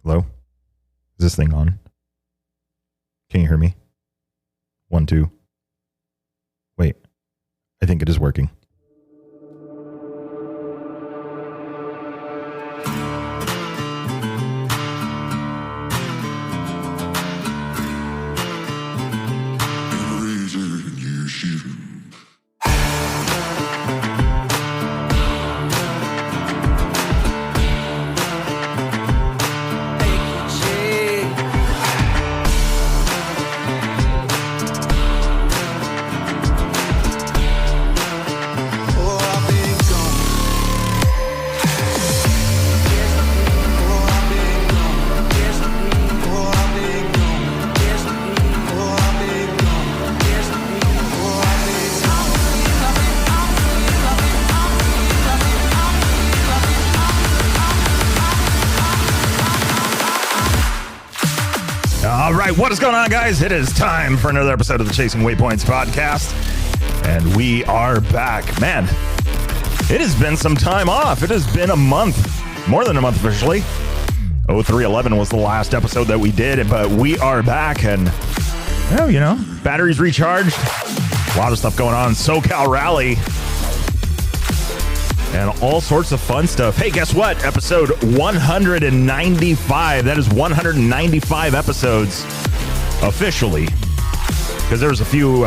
Hello? Is this thing on? Can you hear me? 1, 2. Wait, I think it is working. What is going on, guys? It is time for another episode of the Chasing Waypoints podcast, and we are back. Man, it has been some time off. It has been a month, more than a month officially. 0311 was the last episode that we did, but we are back, and well, you know, batteries recharged. A lot of stuff going on. SoCal Rally. And all sorts of fun stuff. Hey, guess what? Episode 195. That is 195 episodes officially. Because there's a few,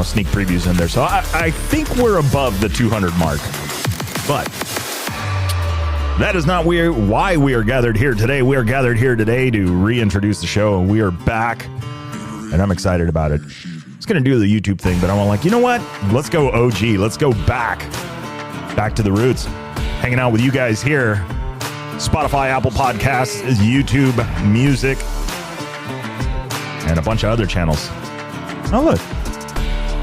sneak previews in there. So I think we're above the 200 mark. But that is not why we are gathered here today. We are gathered here today to reintroduce the show. And we are back. And I'm excited about it. I was going to do the YouTube thing, but I'm like, you know what? Let's go OG. Let's go back to the roots. Hanging out with you guys here. Spotify, Apple Podcasts, YouTube, music, and a bunch of other channels. Oh, look.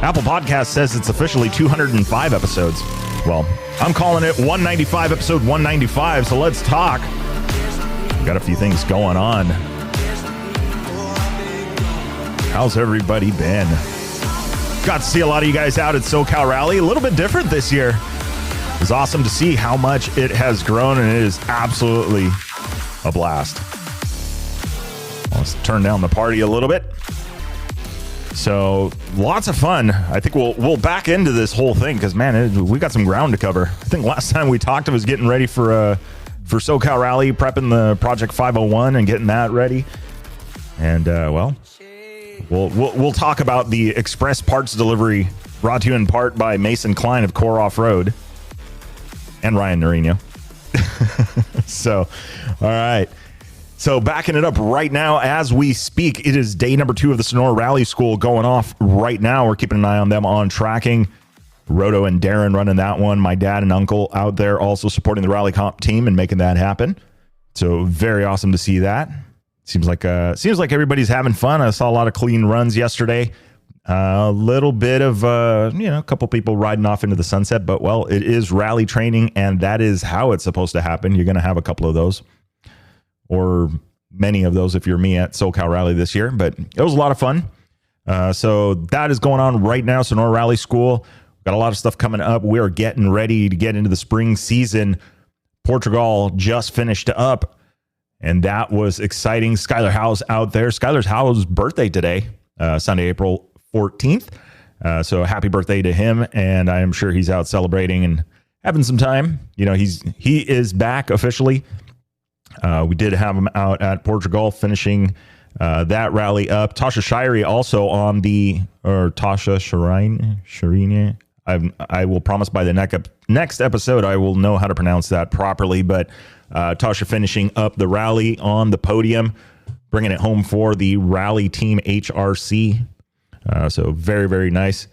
Apple Podcasts says it's officially 205 episodes. Well, I'm calling it 195, episode 195, so let's talk. Got a few things going on. How's everybody been? Got to see a lot of you guys out at SoCal Rally. A little bit different this year. It was awesome to see how much it has grown, and it is absolutely a blast. Let's turn down the party a little bit. So lots of fun. I think we'll back into this whole thing because, man, we got some ground to cover. I think last time we talked, I was getting ready for SoCal Rally, prepping the Project 501 and getting that ready. And we'll talk about the express parts delivery brought to you in part by Mason Klein of Core Off Road. And Ryan Norino. So, all right. So backing it up right now as we speak, it is day number 2 of the Sonora Rally School going off right now. We're keeping an eye on them on tracking. Roto and Darren running that one. My dad and uncle out there also supporting the Rally Comp team and making that happen. So very awesome to see that. Seems like everybody's having fun. I saw a lot of clean runs yesterday. A little bit of, a couple people riding off into the sunset, but well, it is rally training and that is how it's supposed to happen. You're going to have a couple of those or many of those if you're me at SoCal Rally this year, but it was a lot of fun. So that is going on right now. Sonora Rally School. Got a lot of stuff coming up. We're getting ready to get into the spring season. Portugal just finished up and that was exciting. Skylar Howe's out there. Skylar Howe's birthday today, Sunday, April 14th. So happy birthday to him. And I am sure he's out celebrating and having some time. You know, he is back officially. We did have him out at Portugal finishing that rally up. Tasha Shirey also on Tasha Shireen. I will promise by the next episode, I will know how to pronounce that properly, but Tasha finishing up the rally on the podium, bringing it home for the rally team HRC. So very, very nice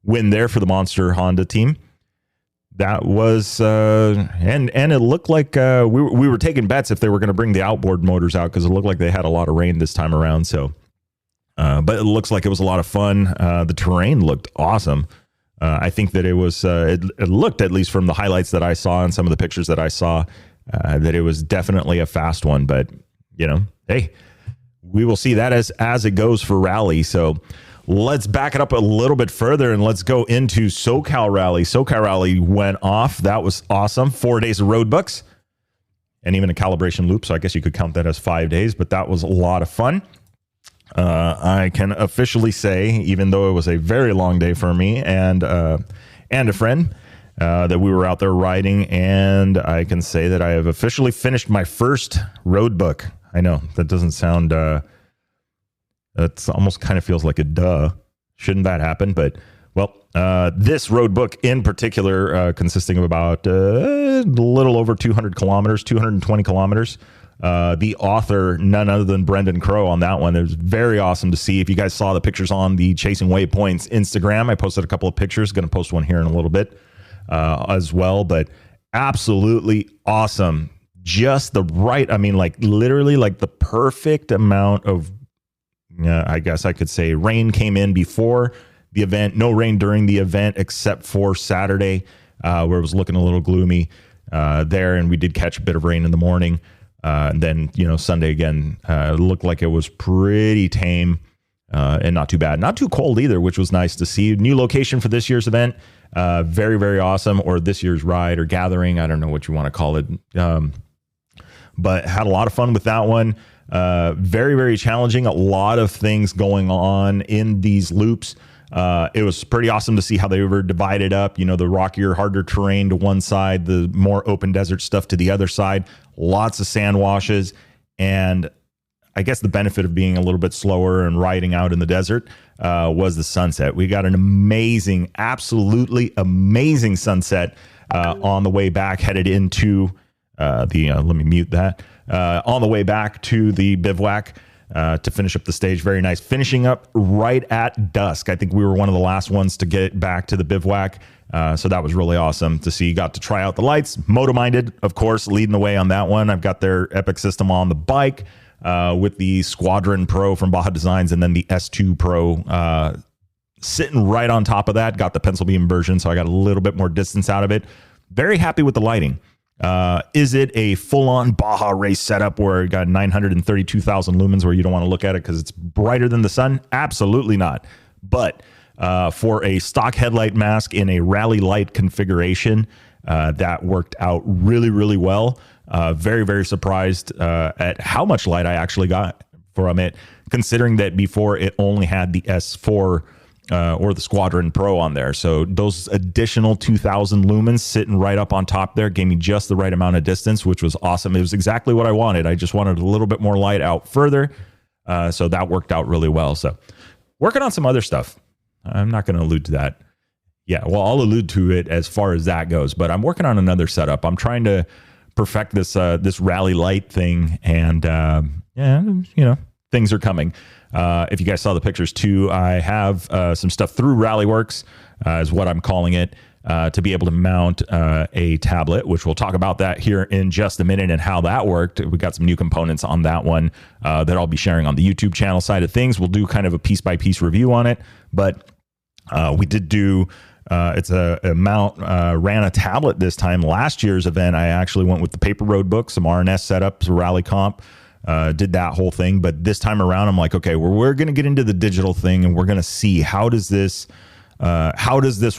win there for the Monster Honda team. That was, and it looked like we were taking bets if they were going to bring the outboard motors out because it looked like they had a lot of rain this time around. So, but it looks like it was a lot of fun. The terrain looked awesome. I think that it was, it looked, at least from the highlights that I saw and some of the pictures that I saw, that it was definitely a fast one. But, you know, hey, we will see that as it goes for rally. So let's back it up a little bit further and let's go into SoCal Rally. SoCal Rally went off. That was awesome. 4 days of road books. and even a calibration loop. So I guess you could count that as 5 days, but that was a lot of fun. I can officially say, even though it was a very long day for me and a friend, that we were out there riding, and I can say that I have officially finished my first roadbook. I know that doesn't sound, that's almost kind of feels like a duh. Shouldn't that happen? But well, this roadbook in particular, consisting of about a little over 200 kilometers, 220 kilometers. The author, none other than Brendan Crow on that one. It was very awesome to see. If you guys saw the pictures on the Chasing Waypoints Instagram, I posted a couple of pictures. Going to post one here in a little bit as well. But absolutely awesome. Just the right, I mean, like literally like the perfect amount of, I guess I could say rain came in before the event. No rain during the event except for Saturday where it was looking a little gloomy there. And we did catch a bit of rain in the morning. And then, Sunday again, looked like it was pretty tame and not too bad. Not too cold either, which was nice to see. New location for this year's event. Very, very awesome. Or this year's ride or gathering. I don't know what you want to call it. But had a lot of fun with that one. Very, very challenging. A lot of things going on in these loops. It was pretty awesome to see how they were divided up, the rockier, harder terrain to one side, the more open desert stuff to the other side, lots of sand washes. And I guess the benefit of being a little bit slower and riding out in the desert was the sunset. We got an amazing, absolutely amazing sunset on the way back, headed into let me mute that, on the way back to the bivouac. To finish up the stage. Very nice. Finishing up right at dusk. I think we were one of the last ones to get back to the bivouac. So that was really awesome to see. Got to try out the lights. Moto-minded, of course, leading the way on that one. I've got their Epic system on the bike with the Squadron Pro from Baja Designs and then the S2 Pro sitting right on top of that. Got the pencil beam version, so I got a little bit more distance out of it. Very happy with the lighting. Is it a full-on Baja race setup where it got 932,000 lumens where you don't want to look at it because it's brighter than the sun? Absolutely not. But for a stock headlight mask in a rally light configuration, that worked out really, really well. Very, very surprised at how much light I actually got from it, considering that before it only had the S4 or the Squadron Pro on there. So those additional 2,000 lumens sitting right up on top there gave me just the right amount of distance, which was awesome. It was exactly what I wanted. I just wanted a little bit more light out further. So that worked out really well. So working on some other stuff. I'm not going to allude to that. Yeah, well, I'll allude to it as far as that goes, but I'm working on another setup. I'm trying to perfect this this rally light thing, and things are coming. If you guys saw the pictures too, I have some stuff through RallyWorks, is what I'm calling it, to be able to mount a tablet, which we'll talk about that here in just a minute and how that worked. We got some new components on that one that I'll be sharing on the YouTube channel side of things. We'll do kind of a piece-by-piece review on it, but we did do... it's a mount, ran a tablet this time. Last year's event, I actually went with the paper roadbook, some RNS setups, rally comp, did that whole thing. But this time around, I'm like, okay, we're going to get into the digital thing and we're going to see how does this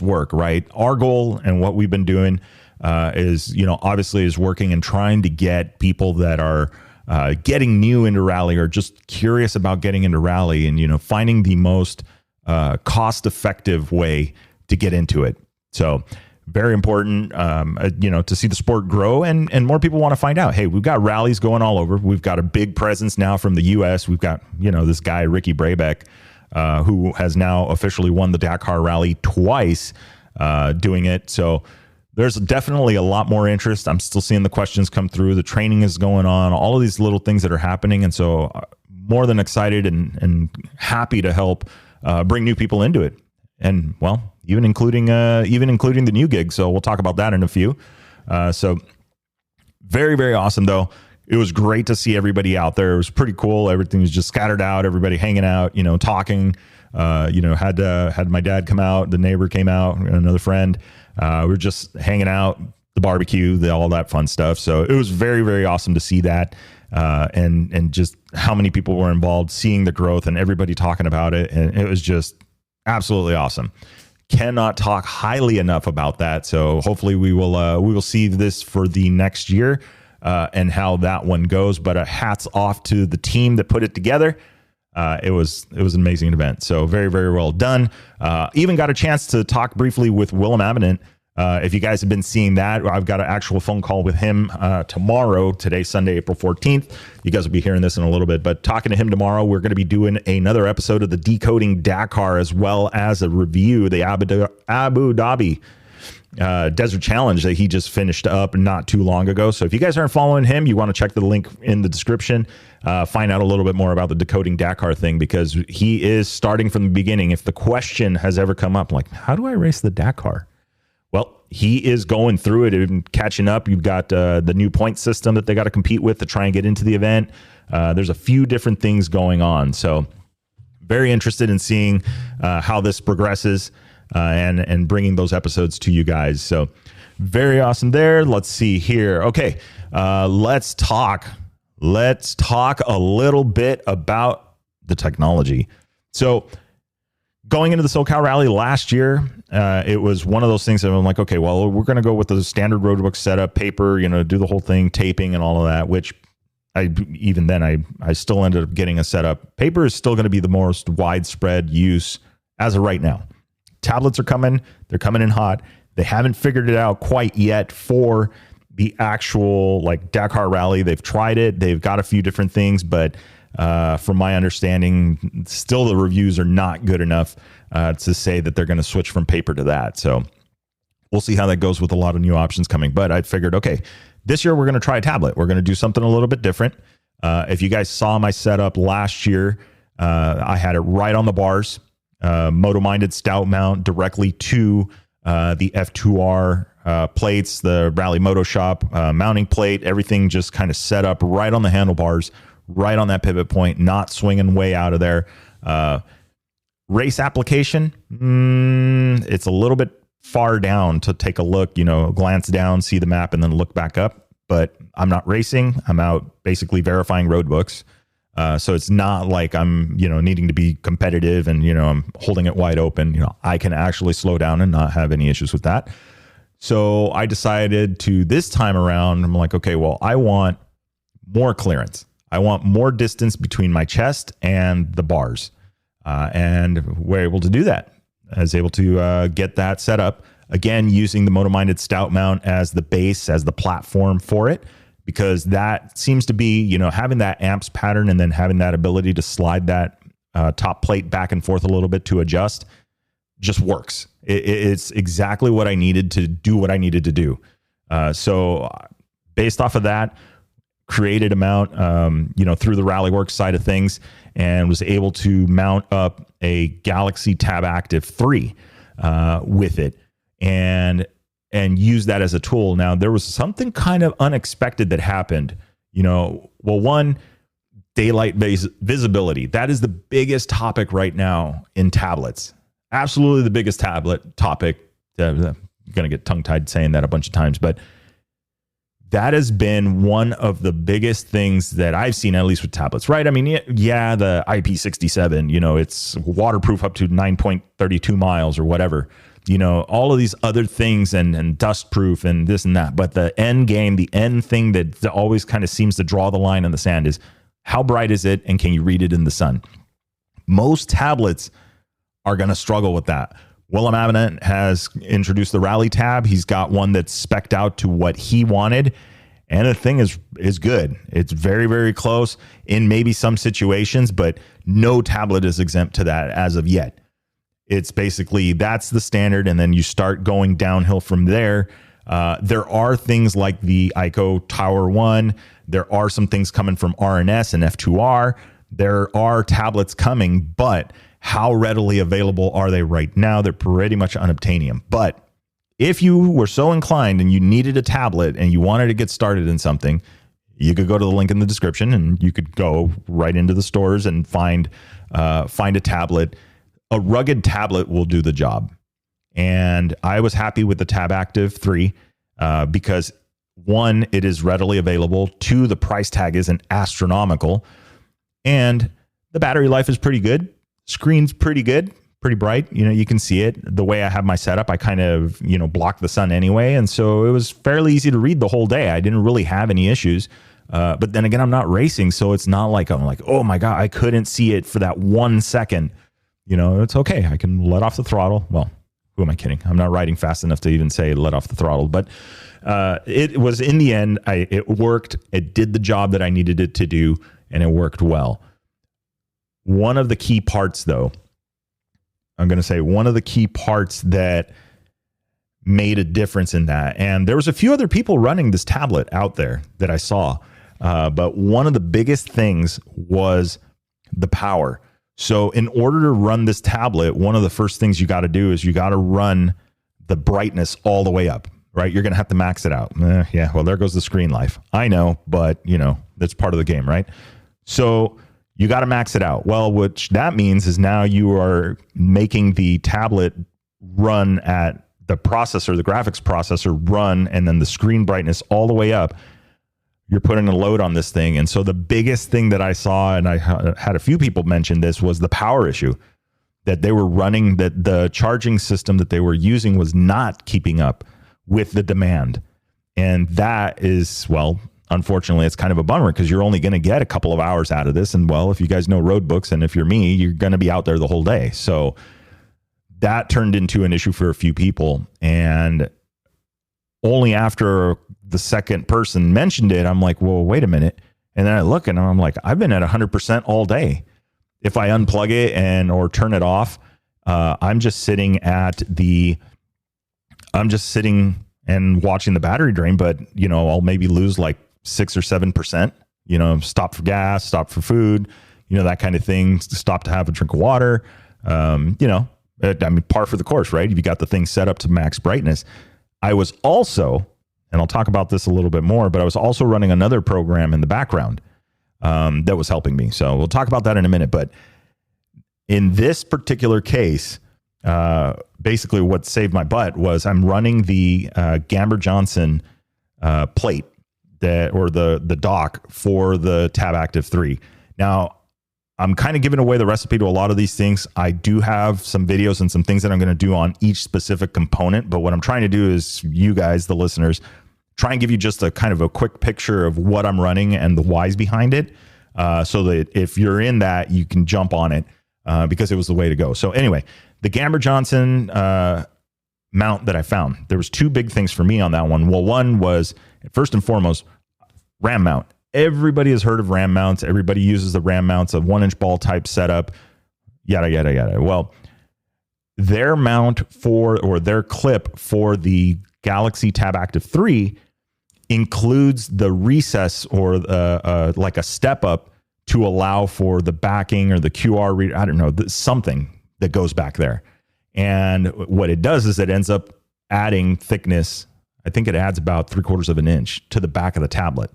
work, right? Our goal and what we've been doing is, obviously is working and trying to get people that are getting new into rally or just curious about getting into rally and, finding the most cost-effective way to get into it. So very important, to see the sport grow and more people want to find out, hey, we've got rallies going all over. We've got a big presence now from the US. We've got, this guy, Ricky Brabeck, who has now officially won the Dakar Rally twice, doing it. So there's definitely a lot more interest. I'm still seeing the questions come through. The training is going on, all of these little things that are happening. And so more than excited and happy to help bring new people into it. And well, even including the new gig. So we'll talk about that in a few. So very, very awesome though. It was great to see everybody out there. It was pretty cool. Everything was just scattered out, everybody hanging out, talking, had my dad come out, the neighbor came out, another friend. We were just hanging out, the barbecue, all that fun stuff. So it was very, very awesome to see that. And just how many people were involved, seeing the growth and everybody talking about it. And it was just absolutely awesome. Cannot talk highly enough about that. So hopefully we will see this for the next year. and how that one goes. But hats off to the team that put it together. It was an amazing event. So very, very well done. Even got a chance to talk briefly with Willem Avenant. If you guys have been seeing that, I've got an actual phone call with him tomorrow. Today's Sunday, April 14th. You guys will be hearing this in a little bit, but talking to him tomorrow, we're going to be doing another episode of the Decoding Dakar, as well as a review, the Abu Dhabi Desert Challenge that he just finished up not too long ago. So if you guys aren't following him, you want to check the link in the description, find out a little bit more about the Decoding Dakar thing, because he is starting from the beginning. If the question has ever come up, like, how do I race the Dakar? Well, he is going through it and catching up. You've got the new point system that they got to compete with to try and get into the event. There's a few different things going on. So very interested in seeing how this progresses and bringing those episodes to you guys. So very awesome there. Let's see here. Okay, let's talk a little bit about the technology. So going into the SoCal Rally last year, it was one of those things that I'm like, okay, well, we're going to go with the standard roadbook setup, paper, do the whole thing, taping and all of that, which I still ended up getting a setup. Paper is still going to be the most widespread use as of right now. Tablets are coming. They're coming in hot. They haven't figured it out quite yet for the actual Dakar Rally. They've tried it. They've got a few different things, but from my understanding, still the reviews are not good enough to say that they're going to switch from paper to that. So we'll see how that goes with a lot of new options coming. But I figured, okay, this year we're going to try a tablet. We're going to do something a little bit different. If you guys saw my setup last year, I had it right on the bars, moto-minded stout mount directly to the F2R plates, the Rally Moto Shop mounting plate, everything just kind of set up right on the handlebars, right on that pivot point, not swinging way out of there. Race application, it's a little bit far down to take a look, glance down, see the map, and then look back up. But I'm not racing. I'm out basically verifying road books. So it's not like I'm, needing to be competitive and, I'm holding it wide open. I can actually slow down and not have any issues with that. So I decided to, this time around, I'm like, okay, well, I want more clearance. I want more distance between my chest and the bars. And we're able to do that. I was able to get that set up, again, using the Moto-Minded Stout mount as the base, as the platform for it, because that seems to be, having that amps pattern and then having that ability to slide that top plate back and forth a little bit to adjust just works. It's exactly what I needed to do what I needed to do. So based off of that, created a mount, through the RallyWorks side of things, and was able to mount up a Galaxy Tab Active 3 with it and use that as a tool. Now, there was something kind of unexpected that happened. One, daylight visibility. That is the biggest topic right now in tablets. Absolutely the biggest tablet topic. I'm going to get tongue-tied saying that a bunch of times, but that has been one of the biggest things that I've seen, at least with tablets, right? I mean, yeah, the IP67, it's waterproof up to 9.32 miles or whatever, all of these other things and dust proof and this and that. But the end game, the end thing that always kind of seems to draw the line in the sand is how bright is it and can you read it in the sun? Most tablets are going to struggle with that. Willem Avenant has introduced the Rally tab. He's got one that's spec'd out to what he wanted. And the thing is good. It's very, very close in maybe some situations, but no tablet is exempt to that as of yet. It's basically, that's the standard. And then you start going downhill from there. There are things like the Ico Tower 1. There are some things coming from RNS and F2R. There are tablets coming, but how readily available are they right now? They're pretty much unobtainium. But if you were so inclined and you needed a tablet and you wanted to get started in something, you could go to the link in the description and you could go right into the stores and find a tablet. A rugged tablet will do the job. And I was happy with the Tab Active 3 because, one, it is readily available. Two, the price tag isn't astronomical. And the battery life is pretty good. Screen's pretty good. pretty bright. You can see it. The way I have my setup, I kind of, block the sun anyway. And so it was fairly easy to read the whole day. I didn't really have any issues. But then again, I'm not racing. So it's not like I'm like, oh my God, I couldn't see it for that 1 second. It's okay. I can let off the throttle. Well, who am I kidding? I'm not riding fast enough to even say let off the throttle. But it was, in the end, it worked. It did the job that I needed it to do, and it worked well. One of the key parts, though, I'm going to say one of the key parts that made a difference in that, and there was a few other people running this tablet out there that I saw, but one of the biggest things was the power. So in order to run this tablet, one of the first things you got to do is you got to run the brightness all the way up, right? You're going to have to max it out. Yeah, well, there goes the screen life. I know, but that's part of the game, right? So you got to max it out. Well, which that means is now you are making the tablet run at the processor, the graphics processor run, and then the screen brightness all the way up. You're putting a load on this thing. And so the biggest thing that I saw, and I had a few people mention this, was the power issue that they were running, that the charging system that they were using was not keeping up with the demand. And that is, well, unfortunately, it's kind of a bummer because you're only going to get a couple of hours out of this. And well, if you guys know roadbooks, and if you're me, you're going to be out there the whole day. So that turned into an issue for a few people. And only after the second person mentioned it, I'm like, well, wait a minute. And then I look and I'm like, I've been at 100% all day. If I unplug it or turn it off, I'm just sitting and watching the battery drain, but I'll maybe lose like 6 or 7%, stop for gas, stop for food, that kind of thing, stop to have a drink of water. I mean, par for the course, right? If you got the thing set up to max brightness. I was also, and I'll talk about this a little bit more, but I was also running another program in the background that was helping me. So we'll talk about that in a minute. But in this particular case, basically what saved my butt was I'm running the Gamber-Johnson plate or the dock for the Tab Active 3. Now, I'm kind of giving away the recipe to a lot of these things. I do have some videos and some things that I'm going to do on each specific component. But what I'm trying to do is you guys, the listeners, try and give you just a kind of a quick picture of what I'm running and the whys behind it. So that if you're in that, you can jump on it because it was the way to go. So anyway, the Gamber-Johnson mount that I found, there was two big things for me on that one. Well, one was, first and foremost, RAM mount. Everybody has heard of RAM mounts. Everybody uses the RAM mounts, a 1-inch ball type setup, yada, yada, yada. Well, their mount or their clip for the Galaxy Tab Active 3 includes the recess or like a step up to allow for the backing or the QR reader. I don't know, something that goes back there. And what it does is it ends up adding thickness. I think it adds about 3/4 of an inch to the back of the tablet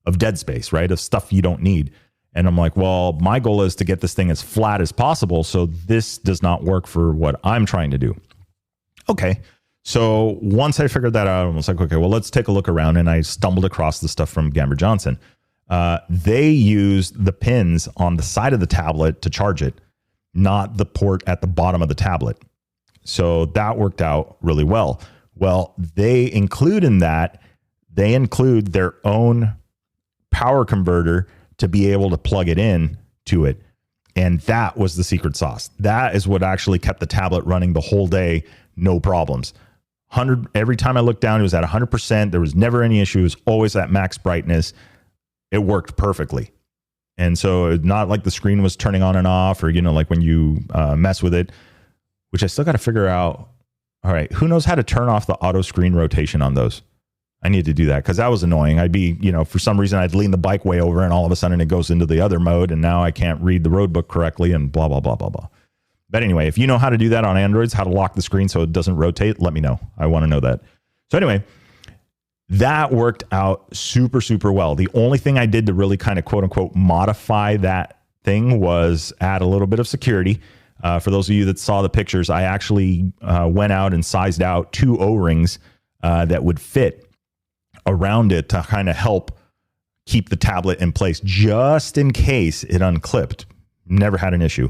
of dead space, right? Of stuff you don't need. And I'm like, well, my goal is to get this thing as flat as possible. So this does not work for what I'm trying to do. Okay. So once I figured that out, I was like, okay, well, let's take a look around. And I stumbled across the stuff from Gamber-Johnson. They use the pins on the side of the tablet to charge it, not the port at the bottom of the tablet. So that worked out really well. Well, they include their own power converter to be able to plug it in to it. And that was the secret sauce. That is what actually kept the tablet running the whole day. No problems. Every time I looked down, it was at 100%. There was never any issue. It was always at max brightness. It worked perfectly. And so it's not like the screen was turning on and off or, like when you mess with it, which I still got to figure out. All right. Who knows how to turn off the auto screen rotation on those? I need to do that because that was annoying. I'd be, for some reason I'd lean the bike way over and all of a sudden it goes into the other mode and now I can't read the roadbook correctly and blah, blah, blah, blah, blah. But anyway, if you know how to do that on Androids, how to lock the screen so it doesn't rotate, let me know. I want to know that. So anyway, that worked out super, super well. The only thing I did to really kind of quote unquote modify that thing was add a little bit of security. For those of you that saw the pictures, I actually went out and sized out 2 O-rings that would fit around it to kind of help keep the tablet in place just in case it unclipped. Never had an issue.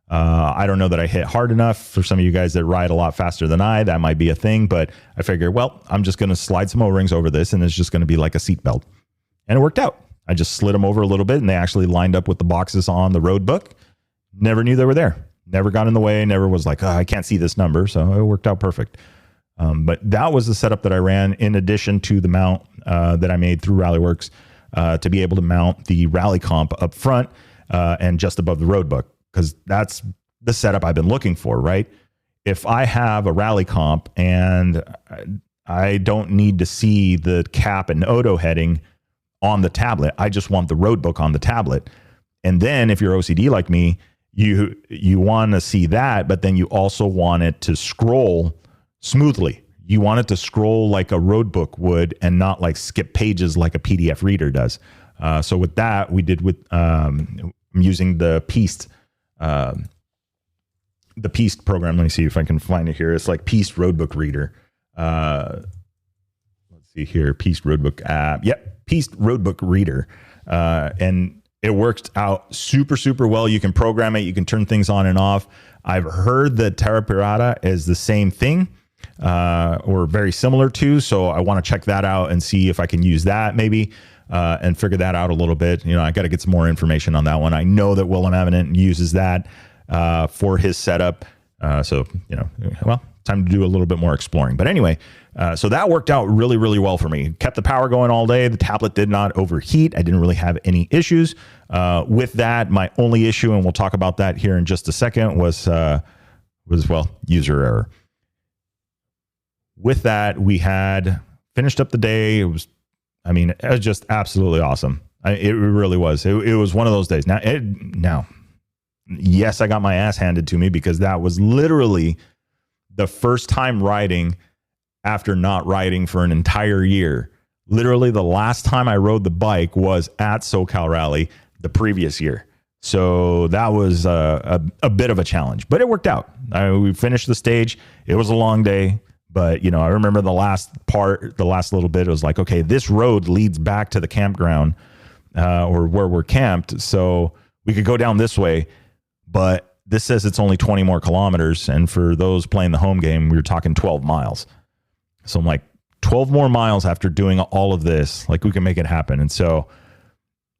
I don't know that I hit hard enough. For some of you guys that ride a lot faster than that might be a thing, but I figured, well, I'm just going to slide some O-rings over this and it's just going to be like a seat belt. And it worked out. I just slid them over a little bit and they actually lined up with the boxes on the roadbook. Never knew they were there. Never got in the way. Never was like, oh, I can't see this number. So it worked out perfect. But that was the setup that I ran in addition to the mount that I made through RallyWorks to be able to mount the rally comp up front and just above the roadbook, because that's the setup I've been looking for, right? If I have a rally comp and I don't need to see the cap and auto heading on the tablet, I just want the roadbook on the tablet. And then if you're OCD like me, you want to see that, but then you also want it to scroll smoothly. You want it to scroll like a roadbook would and not like skip pages like a PDF reader does. So with that, we did with I'm using the Pieced program. Let me see if I can find it here. It's like Pieced Roadbook Reader. Let's see here, Pieced Roadbook app. Yep, Pieced Roadbook Reader. And it worked out super, super well. You can program it. You can turn things on and off. I've heard that Terra Pirata is the same thing or very similar to. So I want to check that out and see if I can use that maybe and figure that out a little bit. You know, I got to get some more information on that one. I know that Willem Avenant uses that for his setup. So, you know, well, time to do a little bit more exploring. But anyway, so that worked out really, really well for me. Kept the power going all day. The tablet did not overheat. I didn't really have any issues with that. My only issue, and we'll talk about that here in just a second, was well, user error. With that, we had finished up the day. It was just absolutely awesome. It really was. It was one of those days. Now, yes, I got my ass handed to me because that was literally the first time riding after not riding for an entire year. Literally the last time I rode the bike was at SoCal Rally the previous year. So that was a bit of a challenge, but it worked out. We finished the stage. It was a long day, but you know, I remember the last little bit, it was like, okay, this road leads back to the campground or where we're camped. So we could go down this way, but this says it's only 20 more kilometers. And for those playing the home game, we were talking 12 miles. So I'm like, 12 more miles after doing all of this, like we can make it happen. And so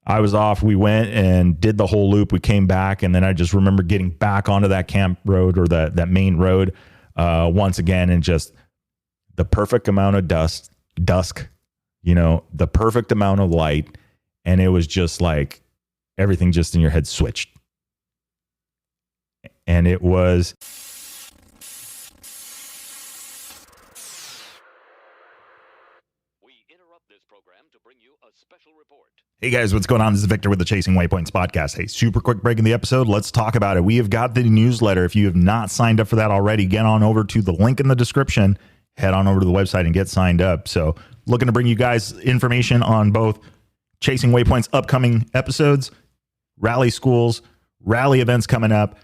I was off. We went and did the whole loop. We came back. And then I just remember getting back onto that camp road or that main road once again, and just the perfect amount of dusk, you know, the perfect amount of light. And it was just like everything just in your head switched. And it was this program to bring you a special report. Hey guys, what's going on? This is Victor with the Chasing Waypoints podcast. Hey, super quick break in the episode. Let's talk about it. We have got the newsletter. If you have not signed up for that already, get on over to the link in the description. Head on over to the website and get signed up. So looking to bring you guys information on both Chasing Waypoints upcoming episodes, rally schools, rally events coming up,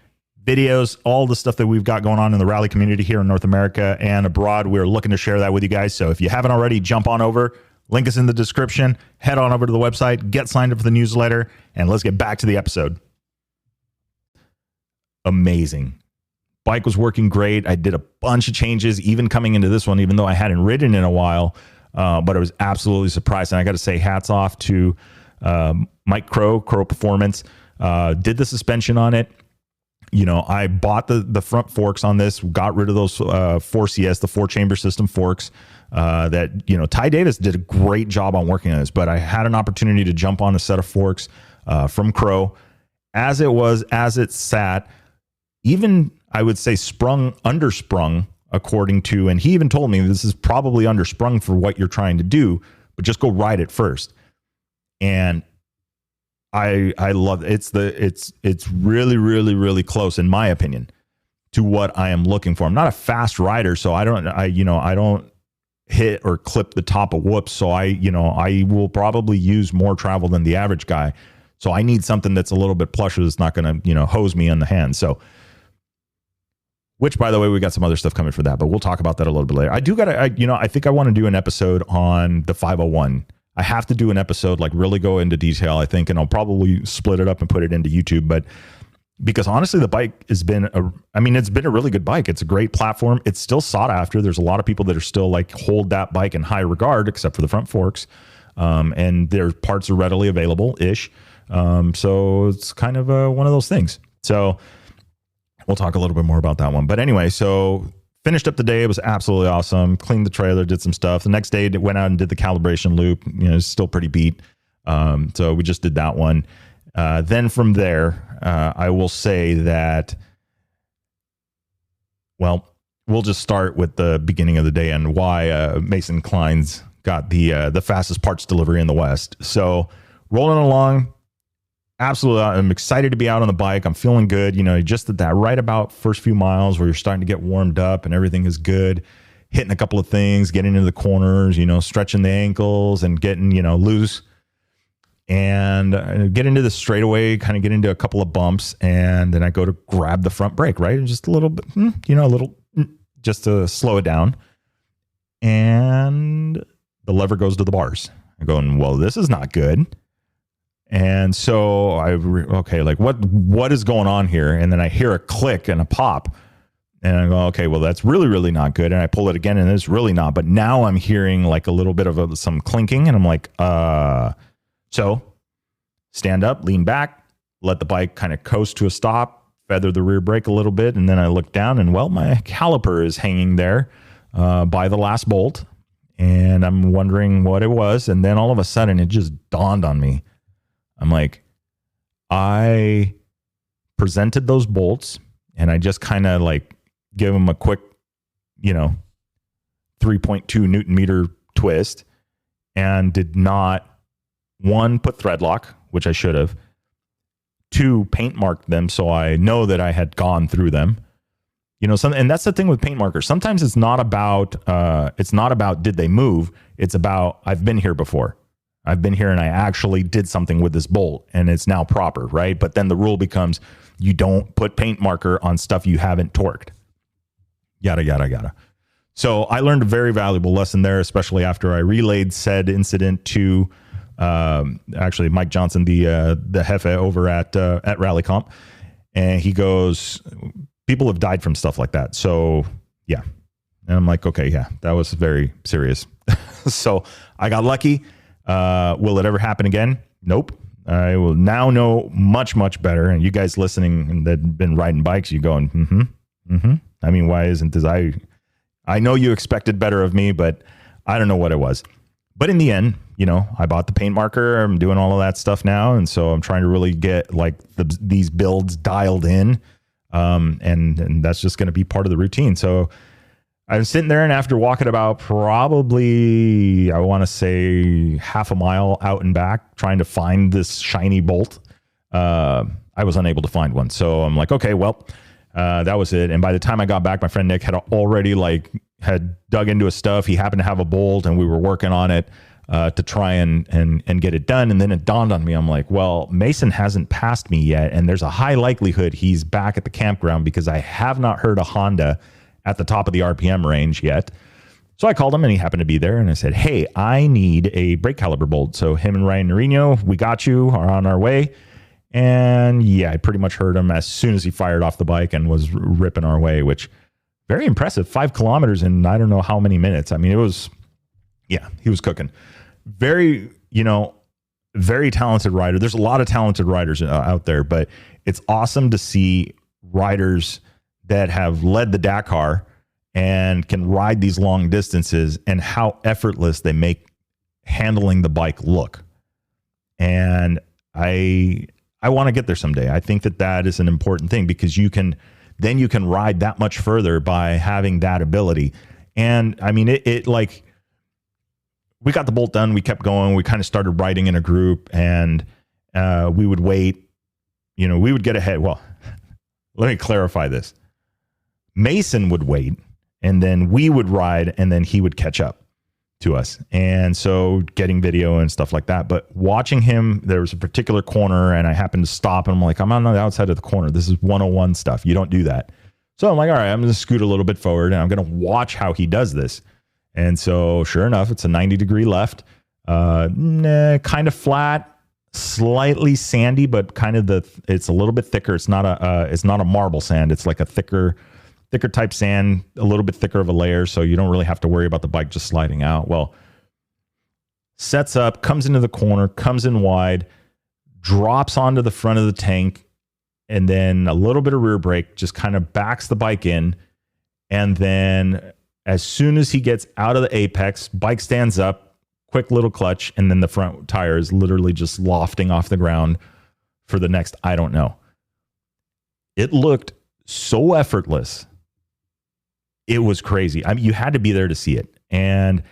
videos, all the stuff that we've got going on in the rally community here in North America and abroad. We're looking to share that with you guys. So if you haven't already, jump on over. Link is in the description. Head on over to the website, get signed up for the newsletter, and let's get back to the episode. Amazing. Bike was working great. I did a bunch of changes, even coming into this one, even though I hadn't ridden in a while. But I was absolutely surprised. And I got to say hats off to Mike Crow Performance. Did the suspension on it. You know, I bought the front forks on this, got rid of those 4CS, the 4-chamber system forks that, you know, Ty Davis did a great job on working on this, but I had an opportunity to jump on a set of forks from Crow. As it sat, even I would say undersprung, according to, and he even told me this is probably undersprung for what you're trying to do, but just go ride it first. And I love it. It's really, really, really close, in my opinion, to what I am looking for. I'm not a fast rider, so I don't hit or clip the top of whoops. So I will probably use more travel than the average guy. So I need something that's a little bit plusher that's not going to, hose me in the hand. So, which, by the way, we got some other stuff coming for that, but we'll talk about that a little bit later. I think I want to do an episode on the 501. I have to do an episode, like really go into detail, I think, and I'll probably split it up and put it into YouTube. But because honestly, the bike has been it's been a really good bike. It's a great platform. It's still sought after. There's a lot of people that are still like hold that bike in high regard, except for the front forks. And their parts are readily available ish. So it's kind of one of those things. So we'll talk a little bit more about that one. But anyway, so finished up the day. It was absolutely awesome. Cleaned the trailer, did some stuff. The next day, went out and did the calibration loop. It's still pretty beat. So we just did that one. Then from there, I will say that, well, we'll just start with the beginning of the day and why Mason Klein's got the fastest parts delivery in the West. So rolling along, absolutely, I'm excited to be out on the bike. I'm feeling good. Just at that right about first few miles where you're starting to get warmed up and everything is good, hitting a couple of things, getting into the corners, stretching the ankles and getting, loose. And get into the straightaway, kind of get into a couple of bumps, and then I go to grab the front brake, right? Just a little bit, just to slow it down. And the lever goes to the bars. I'm going, well, this is not good. And so what is going on here? And then I hear a click and a pop. And I go, okay, well, that's really, really not good. And I pull it again, and it's really not. But now I'm hearing like a little bit of some clinking, and I'm like, So stand up, lean back, let the bike kind of coast to a stop, feather the rear brake a little bit. And then I look down and, well, my caliper is hanging there by the last bolt. And I'm wondering what it was. And then all of a sudden it just dawned on me. I'm like, I presented those bolts and I just kind of like give them a quick, 3.2 Newton meter twist and did not, one, put thread lock, which I should have. Two, paint marked them so I know that I had gone through them. And that's the thing with paint markers. Sometimes it's not about did they move. It's about I've been here before. I've been here and I actually did something with this bolt and it's now proper, right? But then the rule becomes you don't put paint marker on stuff you haven't torqued. Yada, yada, yada. So I learned a very valuable lesson there, especially after I relayed said incident to actually Mike Johnson, the Jefe over at Rally Comp. And he goes, people have died from stuff like that. So yeah. And I'm like, okay, yeah, that was very serious. So I got lucky. Will it ever happen again? Nope. I will now know much, much better. And you guys listening that have been riding bikes, you going, I mean, why isn't this? I know you expected better of me, but I don't know what it was. But in the end, I bought the paint marker. I'm doing all of that stuff now. And so I'm trying to really get like these builds dialed in. And that's just going to be part of the routine. So I was sitting there, and after walking about probably, I want to say half a mile out and back, trying to find this shiny bolt, I was unable to find one. So I'm like, okay, well, that was it. And by the time I got back, my friend Nick had already had dug into his stuff. He happened to have a bolt, and we were working on it to try and get it done. And then it dawned on me. I'm like, well, Mason hasn't passed me yet, and there's a high likelihood he's back at the campground because I have not heard a Honda at the top of the RPM range yet. So I called him, and he happened to be there, and I said, hey, I need a brake caliper bolt. So him and Ryan Norino, we got you, are on our way. And yeah, I pretty much heard him as soon as he fired off the bike and was ripping our way, which very impressive. 5 kilometers in I don't know how many minutes. I mean, it was, yeah, he was cooking. Very, very talented rider. There's a lot of talented riders out there, but it's awesome to see riders that have led the Dakar and can ride these long distances and how effortless they make handling the bike look. And I want to get there someday. I think that is an important thing because you can ride that much further by having that ability. And I mean, it like, we got the bolt done. We kept going. We kind of started riding in a group, and we would wait. We would get ahead. Well, let me clarify this. Mason would wait, and then we would ride, and then he would catch up to us. And so getting video and stuff like that. But watching him, there was a particular corner, and I happened to stop, and I'm like, I'm on the outside of the corner. This is 101 stuff. You don't do that. So I'm like, all right, I'm going to scoot a little bit forward, and I'm going to watch how he does this. And so sure enough, it's a 90-degree left, kind of flat, slightly sandy, but kind of it's a little bit thicker. It's not a marble sand. It's like a thicker type sand, a little bit thicker of a layer. So you don't really have to worry about the bike just sliding out. Well, sets up, comes into the corner, comes in wide, drops onto the front of the tank, and then a little bit of rear brake, just kind of backs the bike in. And then as soon as he gets out of the apex, bike stands up, quick little clutch, and then the front tire is literally just lofting off the ground for the next, I don't know. It looked so effortless. It was crazy. I mean, you had to be there to see it. And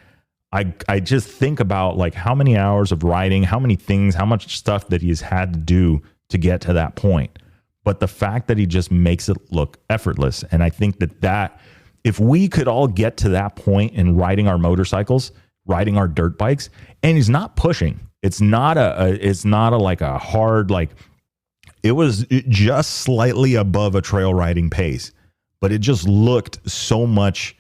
I just think about like how many hours of riding, how many things, how much stuff that he's had to do to get to that point. But the fact that he just makes it look effortless. And I think that if we could all get to that point in riding our motorcycles, riding our dirt bikes, and he's not pushing. It's not like a hard, like it was just slightly above a trail riding pace, but it just looked so much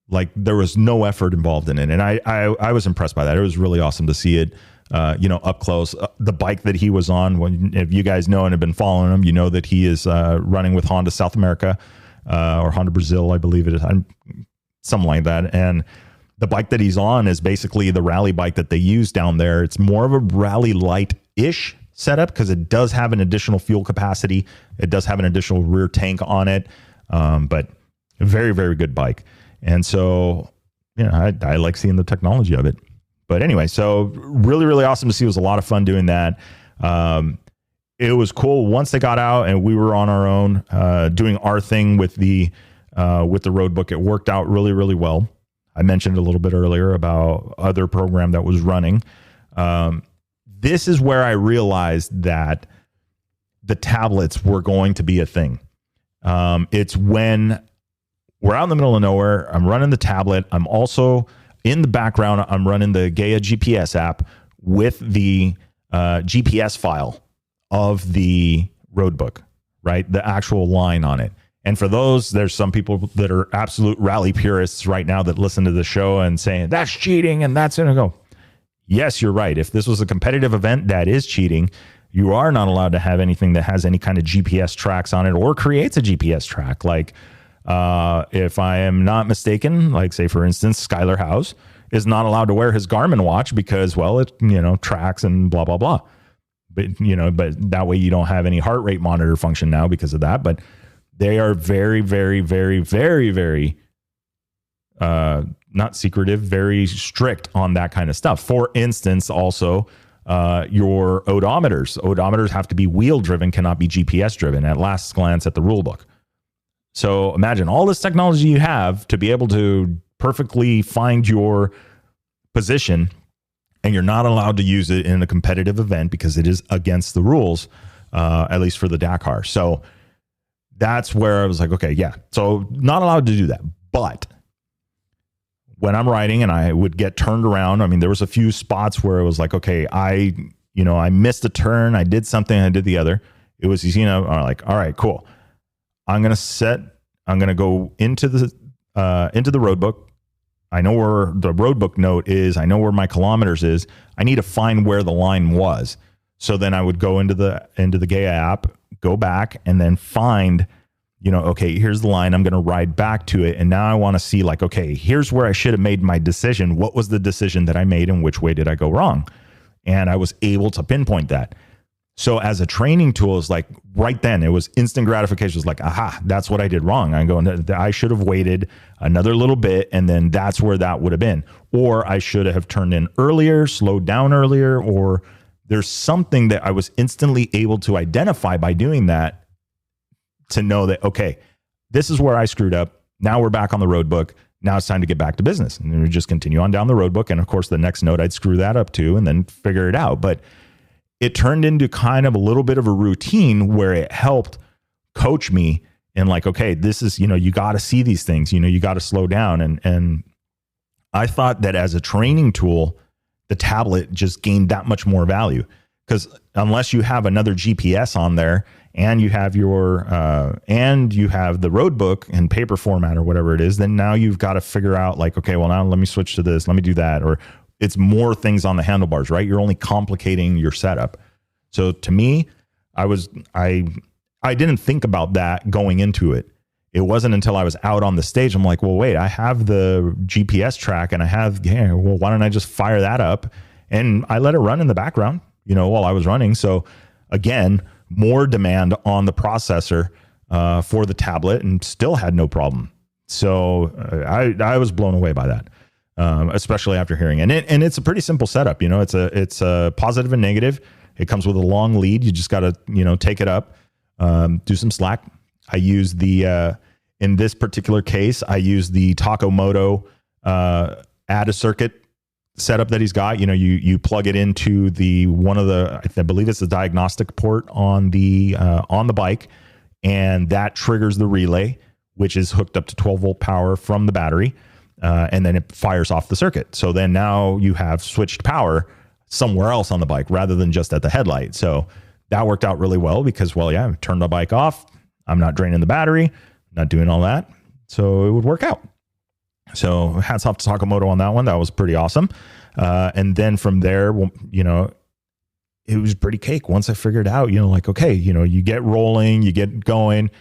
like there was no effort involved in it. And I was impressed by that. It was really awesome to see it, up close. The bike that he was on, if you guys know and have been following him, you know that he is running with Honda South America, or Honda Brazil, I believe it is. Something like that. And the bike that he's on is basically the rally bike that they use down there. It's more of a rally light-ish setup because it does have an additional fuel capacity. It does have an additional rear tank on it, but a very, very good bike. And so, I like seeing the technology of it. But anyway, so really, really awesome to see. It was a lot of fun doing that. It was cool once they got out and we were on our own doing our thing with the roadbook. It worked out really, really well. I mentioned a little bit earlier about other program that was running. This is where I realized that the tablets were going to be a thing. It's when we're out in the middle of nowhere. I'm running the tablet. I'm also in the background. I'm running the Gaia GPS app with the GPS file of the roadbook, right? The actual line on it. And for those, there's some people that are absolute rally purists right now that listen to the show and saying, that's cheating and that's going to go. Yes, you're right. If this was a competitive event, that is cheating. You are not allowed to have anything that has any kind of GPS tracks on it or creates a GPS track. Like, if I am not mistaken, like say, for instance, Skylar House is not allowed to wear his Garmin watch because, well, it, tracks and blah, blah, blah. But, but that way you don't have any heart rate monitor function now because of that. But they are very, very, very, very, very, not secretive, very strict on that kind of stuff. For instance, also, your odometers. Odometers have to be wheel driven, cannot be GPS driven at last glance at the rule book. So imagine all this technology you have to be able to perfectly find your position, and you're not allowed to use it in a competitive event because it is against the rules, at least for the Dakar. So that's where I was like, okay, yeah. So not allowed to do that. But when I'm riding and I would get turned around, I mean, there was a few spots where it was like, okay, I missed a turn. I did something. I did the other. It was, like, all right, cool. I'm going to go into the roadbook. I know where the roadbook note is. I know where my kilometers is. I need to find where the line was. So then I would go into the Gaia app, go back, and then find, okay, here's the line. I'm going to ride back to it. And now I want to see like, okay, here's where I should have made my decision. What was the decision that I made and which way did I go wrong? And I was able to pinpoint that. So as a training tool, is like right then it was instant gratification. It was like, aha, that's what I did wrong. I should have waited another little bit, and then that's where that would have been. Or I should have turned in earlier, slowed down earlier, or there's something that I was instantly able to identify by doing that to know that, okay, this is where I screwed up. Now we're back on the road book. Now it's time to get back to business. And then we just continue on down the road book. And of course, the next note, I'd screw that up too, and then figure it out. But it turned into kind of a little bit of a routine where it helped coach me in like, okay, this is, you got to see these things, you got to slow down. And I thought that as a training tool, the tablet just gained that much more value, because unless you have another GPS on there and you have you have the road book in paper format or whatever it is, then now you've got to figure out like, okay, well, now let me switch to this. Let me do that. Or it's more things on the handlebars, right? You're only complicating your setup. So to me, I didn't think about that going into it. It wasn't until I was out on the stage, I'm like, well, wait, I have the GPS track and well, why don't I just fire that up? And I let it run in the background, while I was running. So again, more demand on the processor for the tablet, and still had no problem. So I was blown away by that, especially after hearing it. And it's a pretty simple setup. It's a positive and negative. It comes with a long lead. You just got to, take it up, do some slack. I use in this particular case, I use the Takamoto add a circuit setup that he's got. You plug it into I believe it's the diagnostic port on the bike, and that triggers the relay, which is hooked up to 12 volt power from the battery, and then it fires off the circuit. So then now you have switched power somewhere else on the bike rather than just at the headlight. So that worked out really well because, I turned the bike off. I'm not draining the battery, not doing all that. So it would work out. So hats off to Takamoto on that one. That was pretty awesome. And then from there, it was pretty cake. Once I figured out, okay, you get rolling, you get going,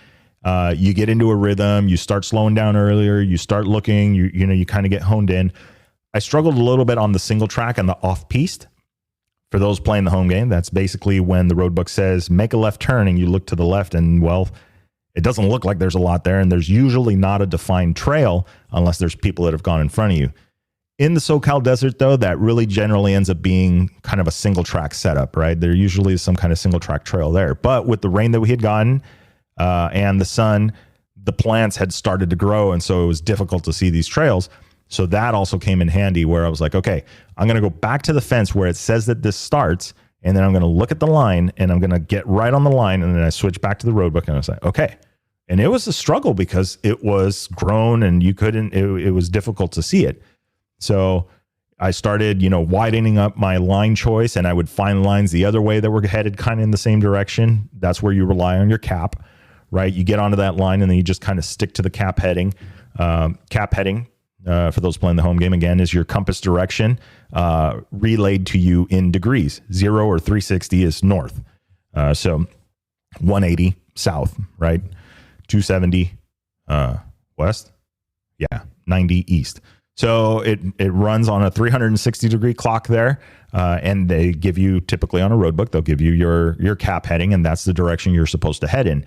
you get into a rhythm, you start slowing down earlier, you start looking, you kind of get honed in. I struggled a little bit on the single track and the off-piste. For those playing the home game, that's basically when the roadbook says, make a left turn, and you look to the left, and it doesn't look like there's a lot there, and there's usually not a defined trail unless there's people that have gone in front of you. In the SoCal desert, though, that really generally ends up being kind of a single track setup, right? There usually is some kind of single track trail there. But with the rain that we had gotten and the sun, the plants had started to grow, and so it was difficult to see these trails. So that also came in handy, where I was like, okay, I'm going to go back to the fence where it says that this starts, and then I'm going to look at the line, and I'm going to get right on the line, and then I switch back to the roadbook, and I was like, okay. And it was a struggle because it was grown, and it was difficult to see it. So I started, widening up my line choice, and I would find lines the other way that were headed kind of in the same direction. That's where you rely on your cap, right? You get onto that line, and then you just kind of stick to the cap heading. Cap heading, for those playing the home game, again, is your compass direction relayed to you in degrees. 0 or 360 is north. So 180 south, right? 270 west. Yeah, 90 east. So it runs on a 360 degree clock there. And they give you, typically on a roadbook, they'll give you your cap heading, and that's the direction you're supposed to head in.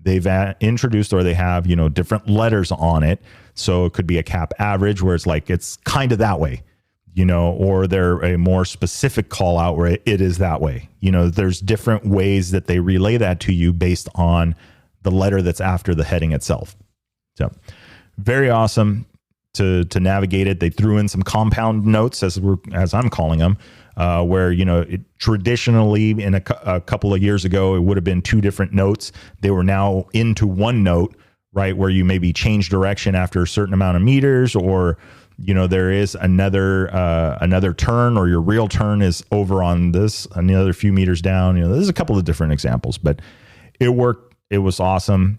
They've introduced, or they have, different letters on it. So it could be a cap average, where it's kind of that way, or they're a more specific call out where it is that way. There's different ways that they relay that to you based on the letter that's after the heading itself. So very awesome to navigate it. They threw in some compound notes, as I'm calling them, where, traditionally in a couple of years ago, it would have been two different notes. They were now into one note, right? Where you maybe change direction after a certain amount of meters, or, there is another turn, or your real turn is over on this, another few meters down. There's a couple of different examples, but it worked. It was awesome.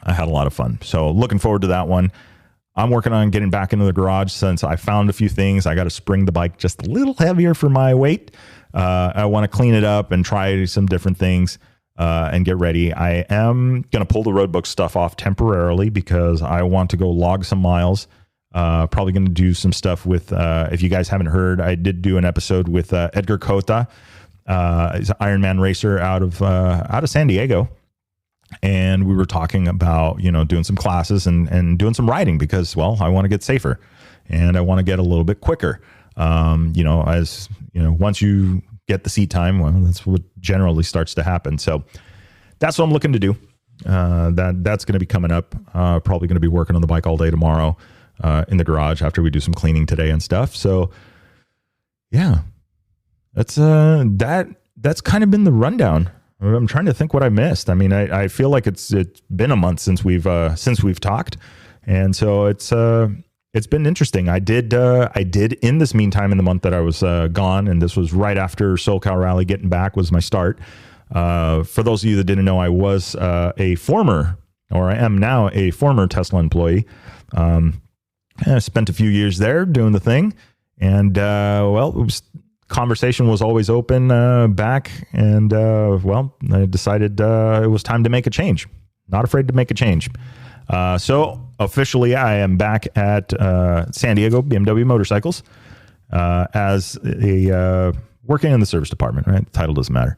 I had a lot of fun. So looking forward to that one. I'm working on getting back into the garage since I found a few things. I got to spring the bike just a little heavier for my weight. I want to clean it up and try some different things and get ready. I am going to pull the roadbook stuff off temporarily because I want to go log some miles. Probably going to do some stuff with, if you guys haven't heard, I did do an episode with Edgar Cota. He's an Ironman racer out of San Diego. And we were talking about, doing some classes and doing some riding because, I want to get safer and I want to get a little bit quicker. Once you get the seat time, that's what generally starts to happen. So that's what I'm looking to do. That's going to be coming up. Probably going to be working on the bike all day tomorrow in the garage after we do some cleaning today and stuff. So yeah, that's kind of been the rundown. I'm trying to think what I missed. I mean, I feel like it's been a month since we've talked, and so it's been interesting. I did in this meantime, in the month that I was gone, and this was right after SoCal Rally getting back was my start. For those of you that didn't know, I was I am now a former Tesla employee. I spent a few years there doing the thing, And conversation was always open back. And I decided it was time to make a change. Not afraid to make a change. So officially, I am back at San Diego BMW Motorcycles as a working in the service department. Right, the title doesn't matter.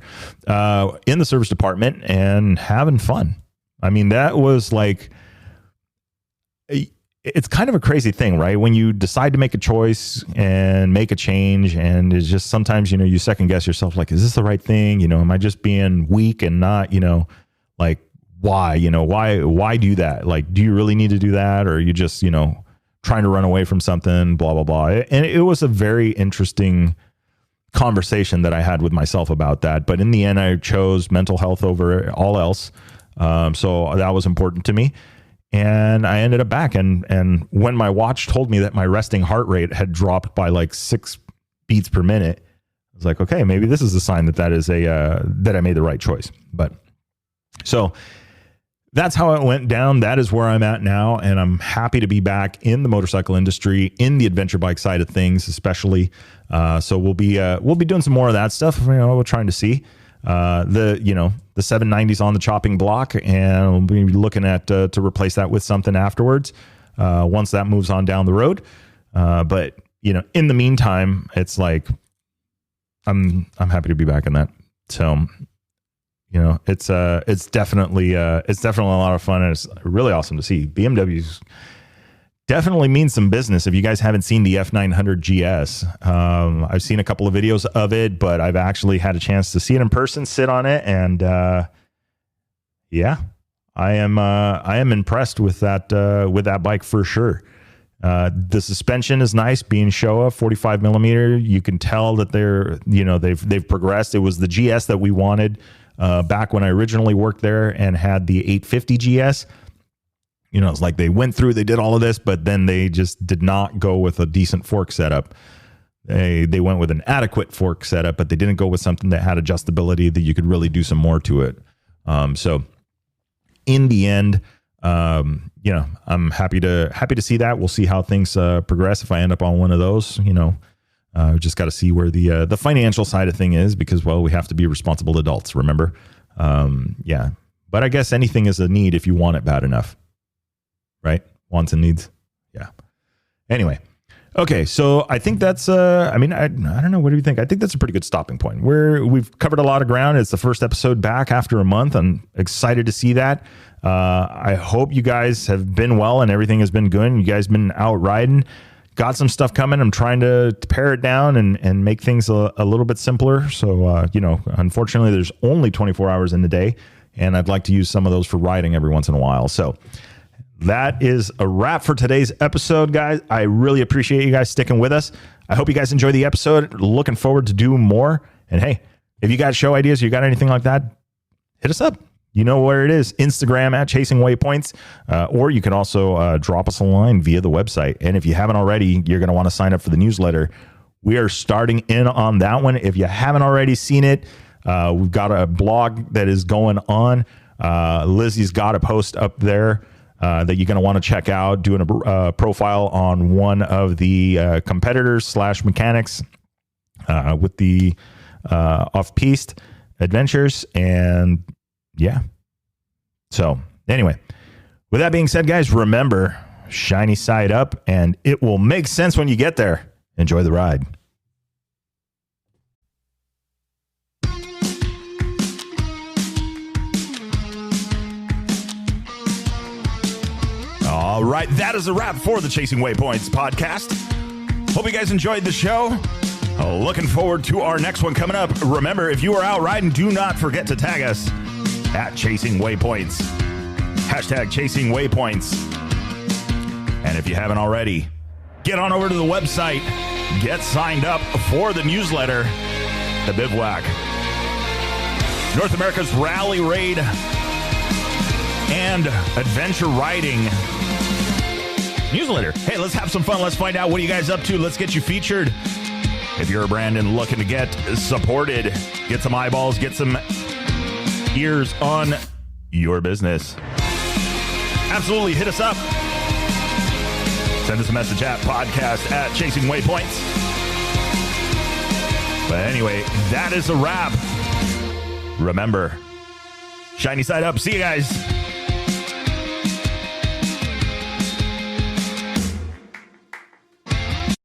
In the service department and having fun. I mean, that was like. It's kind of a crazy thing, right? When you decide to make a choice and make a change, and it's just sometimes, you second guess yourself, like, is this the right thing? Am I just being weak and not, like, why, why do that? Like, do you really need to do that? Or are you just, trying to run away from something, blah, blah, blah. And it was a very interesting conversation that I had with myself about that. But in the end, I chose mental health over all else. So that was important to me. And I ended up back. And when my watch told me that my resting heart rate had dropped by like 6 beats per minute, I was like, okay, maybe this is a sign that is that I made the right choice. But so that's how it went down. That is where I'm at now. And I'm happy to be back in the motorcycle industry, in the adventure bike side of things, especially. So we'll be doing some more of that stuff. We're trying to see. The 790s on the chopping block, and we'll be looking at to replace that with something afterwards once that moves on down the road. But in the meantime, it's like I'm happy to be back in that. So it's definitely a lot of fun, and it's really awesome to see. BMW's definitely means some business. If you guys haven't seen the F900 GS, I've seen a couple of videos of it, but I've actually had a chance to see it in person, sit on it, and I am impressed with that bike for sure. The suspension is nice, being Showa 45 millimeter. You can tell that they've progressed. It was the GS that we wanted back when I originally worked there and had the 850 GS. It's like they went through, they did all of this, but then they just did not go with a decent fork setup. They went with an adequate fork setup, but they didn't go with something that had adjustability that you could really do some more to it. So in the end, I'm happy to see that. We'll see how things progress. If I end up on one of those, we just got to see where the financial side of thing is, because, well, we have to be responsible adults, remember? But I guess anything is a need if you want it bad enough. Right? Wants and needs. Yeah. Anyway. Okay. So I think that's, I don't know. What do you think? I think that's a pretty good stopping point. We've covered a lot of ground. It's the first episode back after a month. I'm excited to see that. I hope you guys have been well and everything has been good. You guys been out riding, got some stuff coming. I'm trying to pare it down and make things a little bit simpler. So, unfortunately there's only 24 hours in the day, and I'd like to use some of those for riding every once in a while. So that is a wrap for today's episode, guys. I really appreciate you guys sticking with us. I hope you guys enjoy the episode. Looking forward to do more. And hey, if you got show ideas, you got anything like that, hit us up. You know where it is. Instagram at Chasing Waypoints. Or you can also drop us a line via the website. And if you haven't already, you're going to want to sign up for the newsletter. We are starting in on that one. If you haven't already seen it, we've got a blog that is going on. Lizzie's got a post up there that you're going to want to check out, doing a profile on one of the competitors / mechanics with the off-piste adventures. And yeah. So anyway, with that being said, guys, remember, shiny side up, and it will make sense when you get there. Enjoy the ride. All right, that is a wrap for the Chasing Waypoints podcast. Hope you guys enjoyed the show. Looking forward to our next one coming up. Remember, if you are out riding, do not forget to tag us at Chasing Waypoints. Hashtag Chasing Waypoints. And if you haven't already, get on over to the website. Get signed up for the newsletter, The Bivouac. North America's Rally Raid and Adventure Riding newsletter. Hey, let's have some fun. Let's find out what are you guys up to. Let's get you featured. If you're a brand and looking to get supported, get some eyeballs, get some ears on your business, absolutely hit us up. Send us a message at podcast at Chasing Waypoints. But anyway, that is a wrap. Remember, shiny side up. See you guys.